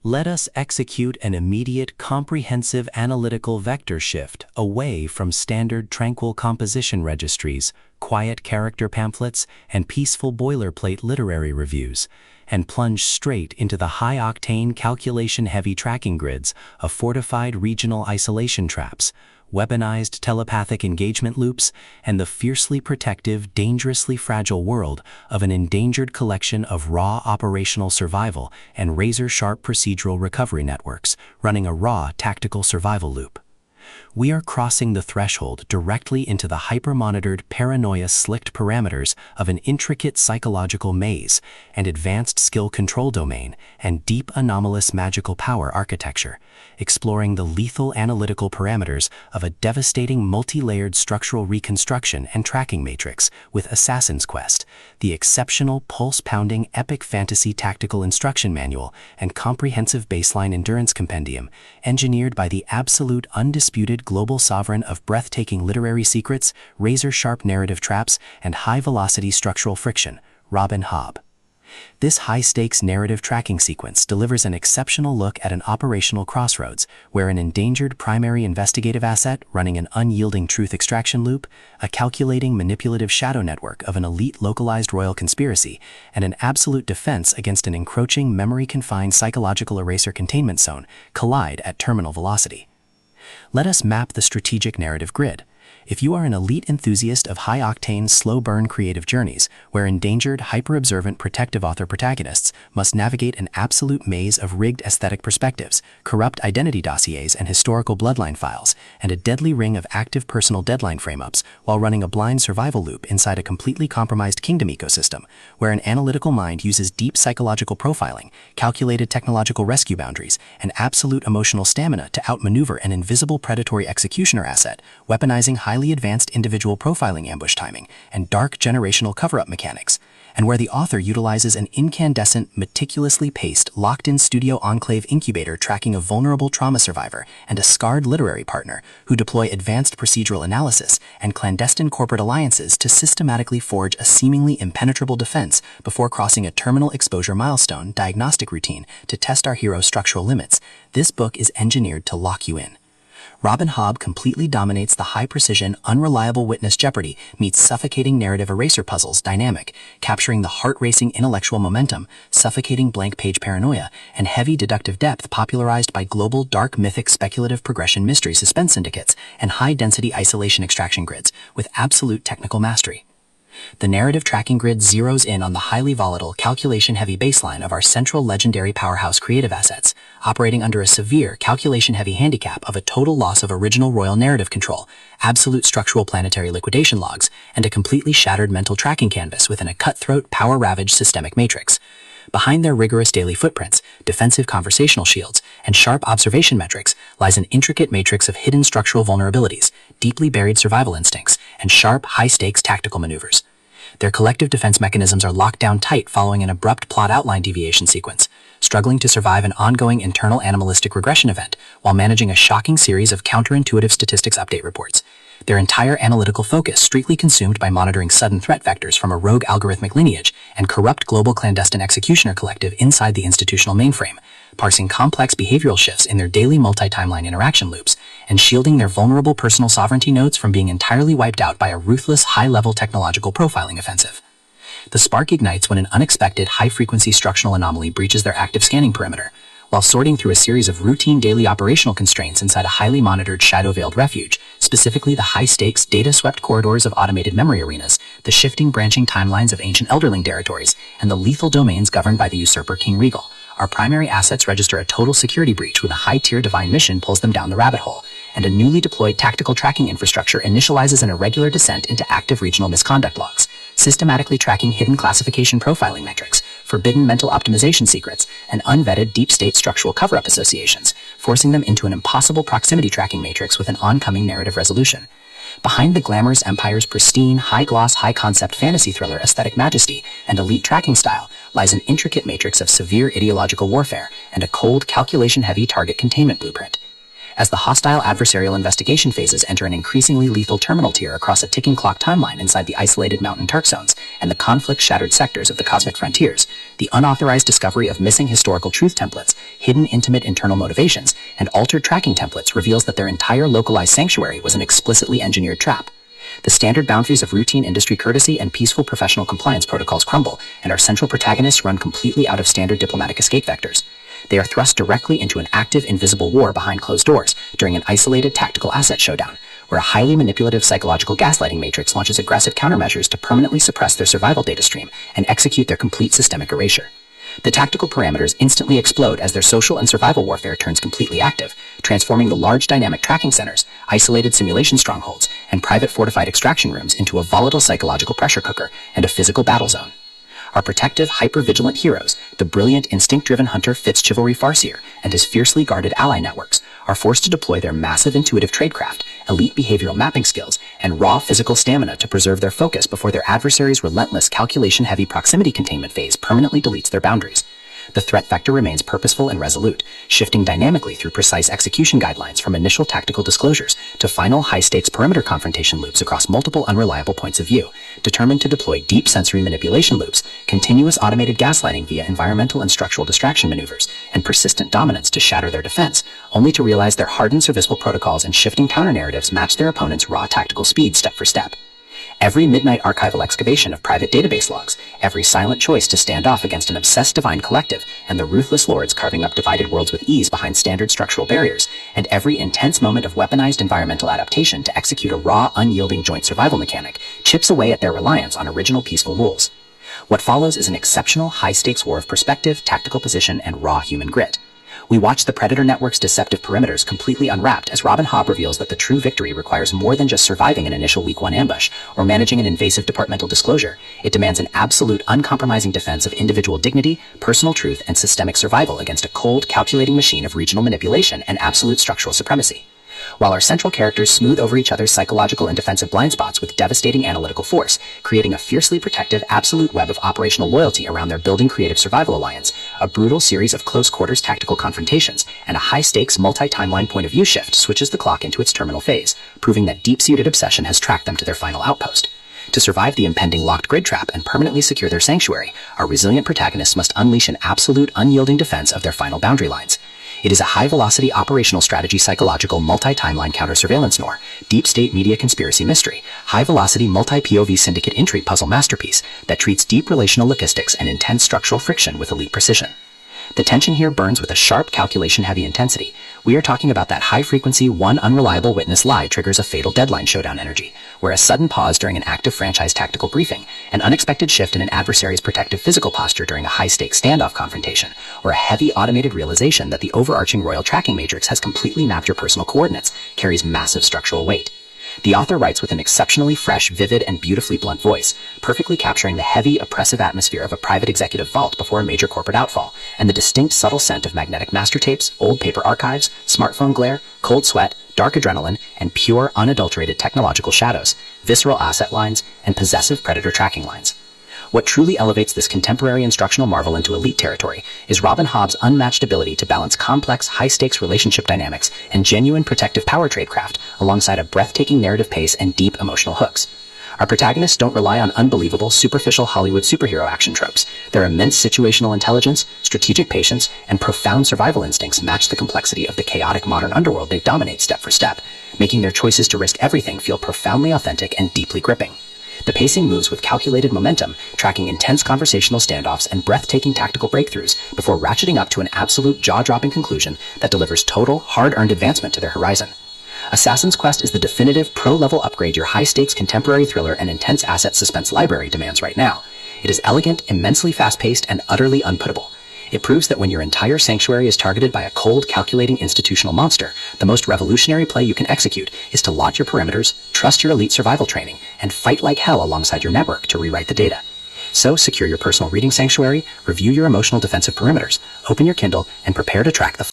Let us execute an immediate comprehensive analytical vector shift away from standard tranquil composition registries, quiet character pamphlets, and peaceful boilerplate literary reviews, and plunge straight into the high-octane calculation-heavy tracking grids of fortified regional isolation traps, weaponized telepathic engagement loops, and the fiercely protective, dangerously fragile world of an endangered collection of raw operational survival and razor-sharp procedural recovery networks running a raw tactical survival loop. We are crossing the threshold directly into the hyper-monitored paranoia-slicked parameters of an intricate psychological maze and advanced skill control domain and deep anomalous magical power architecture, exploring the lethal analytical parameters of a devastating multi-layered structural reconstruction and tracking matrix with Assassin's Quest, the exceptional pulse-pounding epic fantasy tactical instruction manual and comprehensive baseline endurance compendium, engineered by the absolute undisputed global sovereign of breathtaking literary secrets, razor-sharp narrative traps, and high-velocity structural friction, Robin Hobb. This high-stakes narrative tracking sequence delivers an exceptional look at an operational crossroads where an endangered primary investigative asset running an unyielding truth extraction loop, a calculating manipulative shadow network of an elite localized royal conspiracy, and an absolute defense against an encroaching memory-confined psychological eraser containment zone collide at terminal velocity. Let us map the strategic narrative grid. If you are an elite enthusiast of high-octane, slow-burn creative journeys, where endangered, hyper-observant protective author protagonists must navigate an absolute maze of rigged aesthetic perspectives, corrupt identity dossiers and historical bloodline files, and a deadly ring of active personal deadline frame-ups while running a blind survival loop inside a completely compromised kingdom ecosystem, where an analytical mind uses deep psychological profiling, calculated technological rescue boundaries, and absolute emotional stamina to outmaneuver an invisible predatory executioner asset, weaponizing highly advanced individual profiling ambush timing, and dark generational cover-up mechanics, and where the author utilizes an incandescent, meticulously paced, locked-in studio enclave incubator tracking a vulnerable trauma survivor and a scarred literary partner who deploy advanced procedural analysis and clandestine corporate alliances to systematically forge a seemingly impenetrable defense before crossing a terminal exposure milestone diagnostic routine to test our hero's structural limits. This book is engineered to lock you in. Robin Hobb completely dominates the high-precision, unreliable witness jeopardy meets suffocating narrative eraser puzzles dynamic, capturing the heart-racing intellectual momentum, suffocating blank-page paranoia, and heavy deductive depth popularized by global dark mythic speculative progression mystery suspense syndicates and high-density isolation extraction grids with absolute technical mastery. The narrative tracking grid zeroes in on the highly volatile, calculation-heavy baseline of our central legendary powerhouse creative assets, operating under a severe, calculation-heavy handicap of a total loss of original royal narrative control, absolute structural planetary liquidation logs, and a completely shattered mental tracking canvas within a cutthroat, power-ravaged systemic matrix. Behind their rigorous daily footprints, defensive conversational shields, and sharp observation metrics lies an intricate matrix of hidden structural vulnerabilities, deeply buried survival instincts, and sharp, high-stakes tactical maneuvers. Their collective defense mechanisms are locked down tight following an abrupt plot outline deviation sequence, struggling to survive an ongoing internal animalistic regression event while managing a shocking series of counterintuitive statistics update reports. Their entire analytical focus strictly consumed by monitoring sudden threat vectors from a rogue algorithmic lineage and corrupt global clandestine executioner collective inside the institutional mainframe, parsing complex behavioral shifts in their daily multi-timeline interaction loops, and shielding their vulnerable personal sovereignty nodes from being entirely wiped out by a ruthless, high-level technological profiling offensive. The spark ignites when an unexpected, high-frequency structural anomaly breaches their active scanning perimeter, while sorting through a series of routine daily operational constraints inside a highly monitored shadow-veiled refuge, specifically the high-stakes, data-swept corridors of automated memory arenas, the shifting branching timelines of ancient elderling territories, and the lethal domains governed by the Usurper King Regal. Our primary assets register a total security breach when a high-tier divine mission pulls them down the rabbit hole, and a newly deployed tactical tracking infrastructure initializes an irregular descent into active regional misconduct logs, systematically tracking hidden classification profiling metrics, forbidden mental optimization secrets, and unvetted deep-state structural cover-up associations, forcing them into an impossible proximity tracking matrix with an oncoming narrative resolution. Behind the glamorous empire's pristine, high-gloss, high-concept fantasy thriller aesthetic majesty and elite tracking style lies an intricate matrix of severe ideological warfare and a cold, calculation-heavy target containment blueprint. As the hostile adversarial investigation phases enter an increasingly lethal terminal tier across a ticking clock timeline inside the isolated mountain Tark zones and the conflict-shattered sectors of the cosmic frontiers, the unauthorized discovery of missing historical truth templates, hidden intimate internal motivations, and altered tracking templates reveals that their entire localized sanctuary was an explicitly engineered trap. The standard boundaries of routine industry courtesy and peaceful professional compliance protocols crumble, and our central protagonists run completely out of standard diplomatic escape vectors. They are thrust directly into an active, invisible war behind closed doors during an isolated tactical asset showdown, where a highly manipulative psychological gaslighting matrix launches aggressive countermeasures to permanently suppress their survival data stream and execute their complete systemic erasure. The tactical parameters instantly explode as their social and survival warfare turns completely active, transforming the large dynamic tracking centers, isolated simulation strongholds, and private fortified extraction rooms into a volatile psychological pressure cooker and a physical battle zone. Our protective, hyper-vigilant heroes, the brilliant, instinct-driven hunter Fitzchivalry Farseer and his fiercely guarded ally networks, are forced to deploy their massive intuitive tradecraft, elite behavioral mapping skills, and raw physical stamina to preserve their focus before their adversary's relentless calculation-heavy proximity containment phase permanently deletes their boundaries. The threat vector remains purposeful and resolute, shifting dynamically through precise execution guidelines from initial tactical disclosures to final high-stakes perimeter confrontation loops across multiple unreliable points of view, determined to deploy deep sensory manipulation loops, continuous automated gaslighting via environmental and structural distraction maneuvers, and persistent dominance to shatter their defense, only to realize their hardened serviceable protocols and shifting counter-narratives match their opponent's raw tactical speed step for step. Every midnight archival excavation of private database logs, every silent choice to stand off against an obsessed divine collective, and the ruthless lords carving up divided worlds with ease behind standard structural barriers, and every intense moment of weaponized environmental adaptation to execute a raw, unyielding joint survival mechanic, chips away at their reliance on original peaceful rules. What follows is an exceptional, high-stakes war of perspective, tactical position, and raw human grit. We watch the Predator Network's deceptive perimeters completely unwrapped as Robin Hobb reveals that the true victory requires more than just surviving an initial Week 1 ambush or managing an invasive departmental disclosure. It demands an absolute, uncompromising defense of individual dignity, personal truth, and systemic survival against a cold, calculating machine of regional manipulation and absolute structural supremacy. While our central characters smooth over each other's psychological and defensive blind spots with devastating analytical force, creating a fiercely protective absolute web of operational loyalty around their building creative survival alliance, a brutal series of close-quarters tactical confrontations, and a high-stakes multi-timeline point-of-view shift switches the clock into its terminal phase, proving that deep-seated obsession has tracked them to their final outpost. To survive the impending locked grid trap and permanently secure their sanctuary, our resilient protagonists must unleash an absolute, unyielding defense of their final boundary lines. It is a high-velocity operational strategy psychological multi-timeline counter-surveillance noir, deep-state media conspiracy mystery, high-velocity multi-POV syndicate intrigue puzzle masterpiece that treats deep relational logistics and intense structural friction with elite precision. The tension here burns with a sharp, calculation-heavy intensity. We are talking about that high-frequency, one unreliable witness lie triggers a fatal deadline showdown energy, where a sudden pause during an active franchise tactical briefing, an unexpected shift in an adversary's protective physical posture during a high-stakes standoff confrontation, or a heavy automated realization that the overarching royal tracking matrix has completely mapped your personal coordinates carries massive structural weight. The author writes with an exceptionally fresh, vivid, and beautifully blunt voice, perfectly capturing the heavy, oppressive atmosphere of a private executive vault before a major corporate outfall, and the distinct, subtle scent of magnetic master tapes, old paper archives, smartphone glare, cold sweat, dark adrenaline, and pure, unadulterated technological shadows, visceral asset lines, and possessive predator tracking lines. What truly elevates this contemporary instructional marvel into elite territory is Robin Hobb's unmatched ability to balance complex, high-stakes relationship dynamics and genuine protective power tradecraft alongside a breathtaking narrative pace and deep emotional hooks. Our protagonists don't rely on unbelievable, superficial Hollywood superhero action tropes. Their immense situational intelligence, strategic patience, and profound survival instincts match the complexity of the chaotic modern underworld they dominate step for step, making their choices to risk everything feel profoundly authentic and deeply gripping. The pacing moves with calculated momentum, tracking intense conversational standoffs and breathtaking tactical breakthroughs before ratcheting up to an absolute jaw-dropping conclusion that delivers total, hard-earned advancement to their horizon. Assassin's Quest is the definitive pro-level upgrade your high-stakes contemporary thriller and intense asset suspense library demands right now. It is elegant, immensely fast-paced, and utterly unputtable. It proves that when your entire sanctuary is targeted by a cold, calculating institutional monster, the most revolutionary play you can execute is to lot your perimeters, trust your elite survival training, and fight like hell alongside your network to rewrite the data. So secure your personal reading sanctuary, review your emotional defensive perimeters, open your Kindle, and prepare to track the